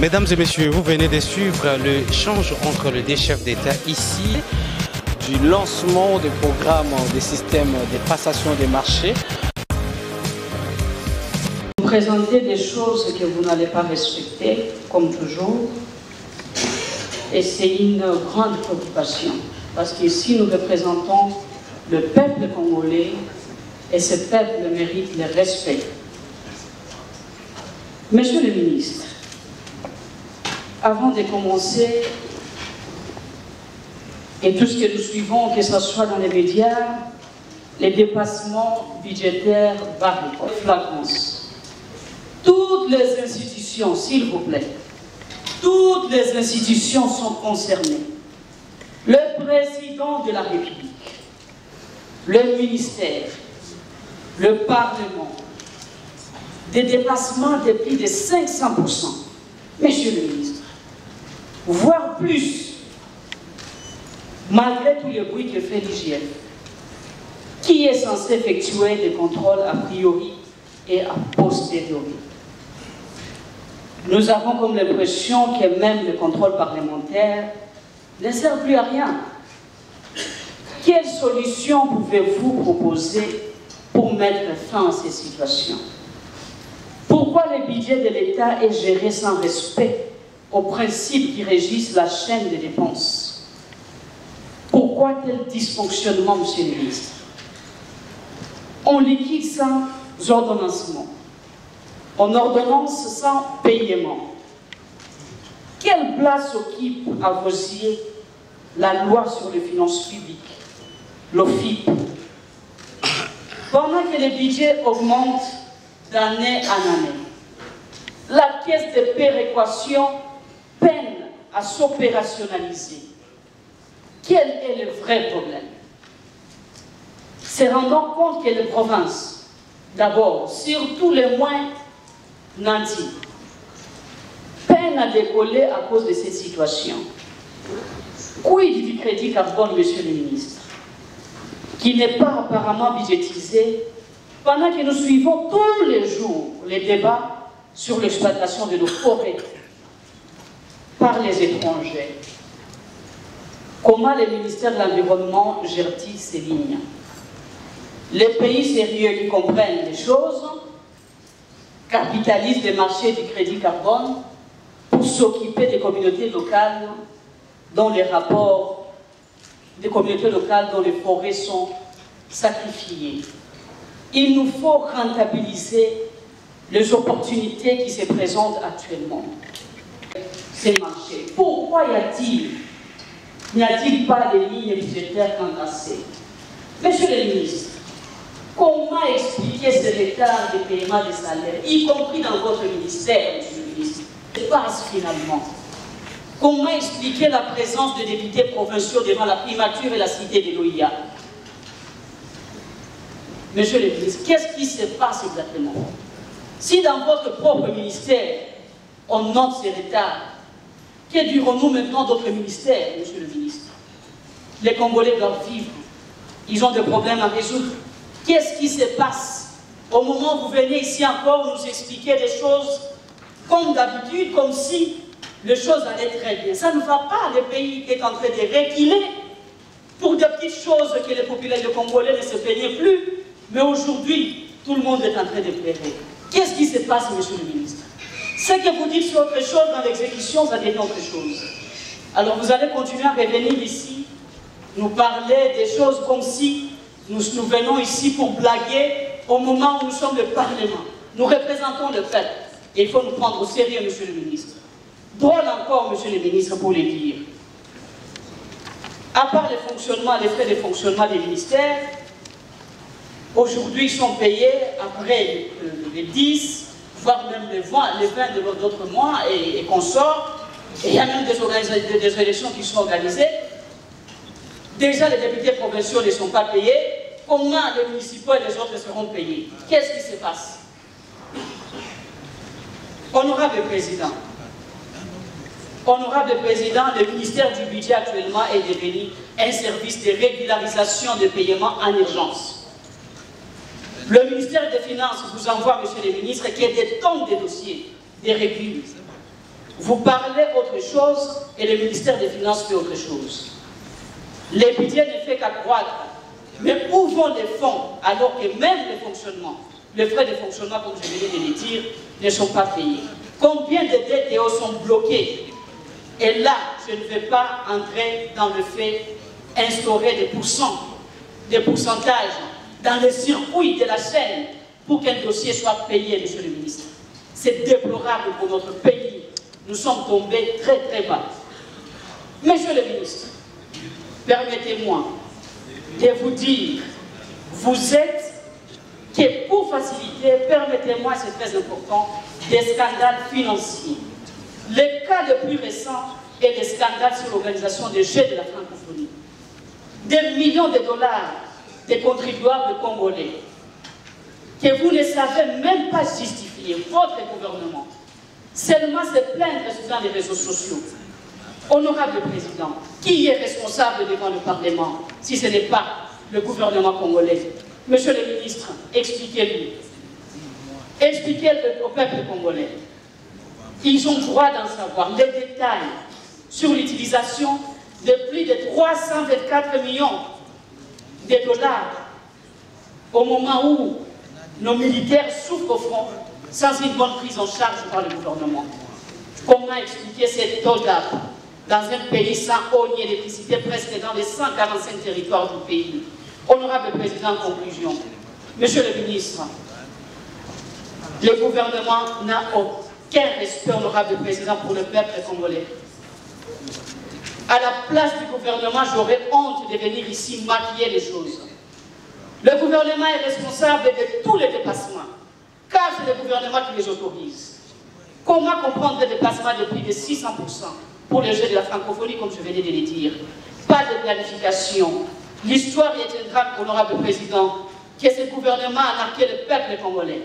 Mesdames et messieurs, vous venez de suivre l'échange entre les deux chefs d'État ici. Du lancement des programmes des systèmes de passation des marchés. Vous présentez des choses que vous n'allez pas respecter, comme toujours. Et c'est une grande préoccupation. Parce qu'ici, nous représentons le peuple congolais et ce peuple mérite le respect. Monsieur le ministre, avant de commencer, et tout ce que nous suivons, que ce soit dans les médias, les dépassements budgétaires varient, flagrance. Toutes les institutions, s'il vous plaît, toutes les institutions sont concernées. Le président de la République, le ministère, le Parlement, des dépassements de plus de 500%. Monsieur le ministre, voire plus, malgré tout le bruit que fait l'IGF, qui est censé effectuer des contrôles a priori et a posteriori. Nous avons comme l'impression que même le contrôle parlementaire ne sert plus à rien. Quelle solution pouvez-vous proposer pour mettre fin à ces situations? Pourquoi le budget de l'État est géré sans respect aux principes qui régissent la chaîne des dépenses? Pourquoi tel dysfonctionnement, monsieur le ministre? On liquide sans ordonnancement. On ordonnance sans paiement. Quelle place occupe à vos yeux la loi sur les finances publiques, l'OFIP? Pendant que le budget augmente d'année en année, la caisse de péréquation peine à s'opérationnaliser. Quel est le vrai problème? Se rendant compte que les provinces, d'abord, surtout les moins nantis, peinent à décoller à cause de cette situation. Quid du crédit carbone, monsieur le ministre, qui n'est pas apparemment budgétisé, pendant que nous suivons tous les jours les débats sur l'exploitation de nos forêts par les étrangers? Comment le ministère de l'Environnement gère-t-il ces lignes? Les pays sérieux qui comprennent les choses capitalisent les marchés du crédit carbone pour s'occuper des communautés locales dont les rapports, des communautés locales dont les forêts sont sacrifiées. Il nous faut rentabiliser les opportunités qui se présentent actuellement. Ces marchés. Pourquoi n'y a-t-il pas de lignes budgétaires encassées? Monsieur le ministre, comment expliquer ce retard de paiement des salaires, y compris dans votre ministère, monsieur le ministre? Se passe finalement. Comment expliquer la présence de députés provinciaux devant la primature et la cité de l'OIA? Monsieur le ministre, qu'est-ce qui se passe exactement? Si dans votre propre ministère, on note ces retards, que dirons-nous maintenant d'autres ministères, monsieur le ministre? Les Congolais doivent vivre. Ils ont des problèmes à résoudre. Qu'est-ce qui se passe au moment où vous venez ici encore nous expliquer des choses comme d'habitude, comme si les choses allaient très bien? Ça ne va pas, le pays est en train de reculer pour des petites choses que les populations, les Congolais ne se plaignaient plus. Mais aujourd'hui, tout le monde est en train de pleurer. Qu'est-ce qui se passe, monsieur le ministre? Ce que vous dites sur autre chose, dans l'exécution, ça devient autre chose. Alors vous allez continuer à revenir ici, nous parler des choses comme si nous venons ici pour blaguer au moment où nous sommes le Parlement. Nous représentons le peuple. Et il faut nous prendre au sérieux, monsieur le ministre. Drôle encore, monsieur le ministre, pour le dire. À part les frais de fonctionnement des ministères, aujourd'hui, ils sont payés après les 10, voire même les 20 de d'autres mois et consorts. Et il y a même des élections qui sont organisées. Déjà, les députés provinciaux ne sont pas payés. Comment les municipaux et les autres seront payés? Qu'est-ce qui se passe? Honorable Président, le ministère du Budget actuellement est devenu un service de régularisation de paiement en urgence. Le ministère des Finances vous envoie, monsieur le ministre, qu'il y ait des tonnes de dossiers, des régules. Vous parlez autre chose et le ministère des Finances fait autre chose. Les budgets ne fait qu'accroître. Mais où vont les fonds alors que même les frais de fonctionnement, comme je venais de le dire, ne sont pas payés? Combien de DTO sont bloqués? Et là, je ne vais pas entrer dans le fait instaurer des pourcentages dans le circuit de la chaîne pour qu'un dossier soit payé, monsieur le ministre. C'est déplorable pour notre pays. Nous sommes tombés très très bas. Monsieur le ministre, permettez-moi de vous dire, vous êtes, que pour faciliter, permettez-moi, c'est très important, des scandales financiers. Le cas le plus récent est le scandale sur l'organisation des Jeux de la francophonie. Des millions de dollars des contribuables congolais que vous ne savez même pas justifier, votre gouvernement, seulement se plaindre dans les réseaux sociaux. Honorable Président, qui est responsable devant le Parlement si ce n'est pas le gouvernement congolais? Monsieur le ministre, expliquez-lui. Expliquez-le au peuple congolais. Ils ont droit d'en savoir les détails sur l'utilisation de plus de 324 millions de dollars au moment où nos militaires souffrent au front sans une bonne prise en charge par le gouvernement. Comment expliquer cette hold-up dans un pays sans eau ni électricité, presque dans les 145 territoires du pays? Honorable Président, en conclusion, Monsieur le ministre, le gouvernement n'a aucun respect, honorable Président, pour le peuple congolais. À la place du gouvernement, j'aurais honte de venir ici maquiller les choses. Le gouvernement est responsable de tous les dépassements, car c'est le gouvernement qui les autorise. Comment comprendre des dépassements de plus de 600% pour les Jeux de la francophonie, comme je venais de le dire? Pas de planification. L'histoire retiendra, honorable Président, que ce gouvernement a marqué le peuple congolais.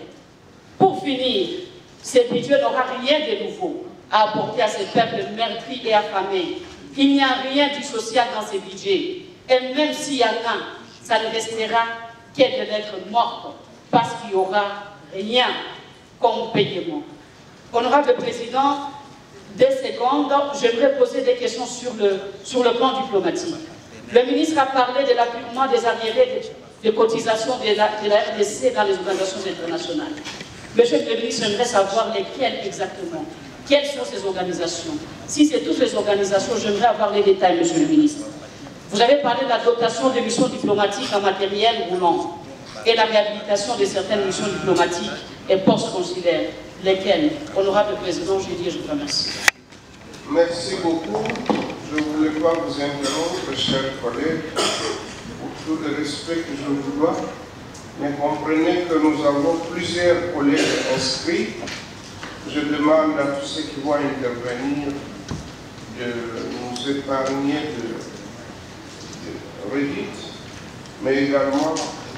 Pour finir, ce budget n'aura rien de nouveau à apporter à ce peuple meurtri et affamé. Il n'y a rien du social dans ce budget. Et même s'il y en a, ça ne restera que de lettres mortes, parce qu'il n'y aura rien comme paiement. Honorable Président, 2 secondes, j'aimerais poser des questions sur le plan diplomatique. Le ministre a parlé de l'appurement des arriérés de cotisation de la RDC dans les organisations internationales. Monsieur le ministre, j'aimerais savoir lesquelles exactement. Quelles sont ces organisations? Si c'est toutes les organisations, j'aimerais avoir les détails, monsieur le ministre. Vous avez parlé de la dotation des missions diplomatiques en matériel roulant et la réhabilitation de certaines missions diplomatiques et postes consulaires. Lesquelles? Honorable Président, je dis, je vous remercie. Merci beaucoup. Je ne voulais pas vous interrompre, chers collègues, pour tout le respect que je vous dois. Mais comprenez que nous avons plusieurs collègues inscrits. Je demande à tous ceux qui vont intervenir de nous épargner de redites, mais également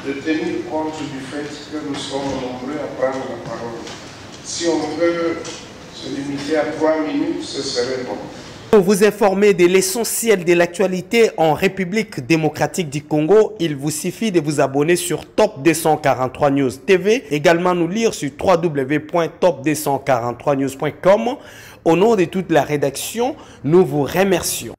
de tenir compte du fait que nous sommes nombreux à prendre la parole. Si on veut se limiter à 3 minutes, ce serait bon. Pour vous informer de l'essentiel de l'actualité en République démocratique du Congo, il vous suffit de vous abonner sur Top 243 News TV, également nous lire sur www.top243news.com. Au nom de toute la rédaction, nous vous remercions.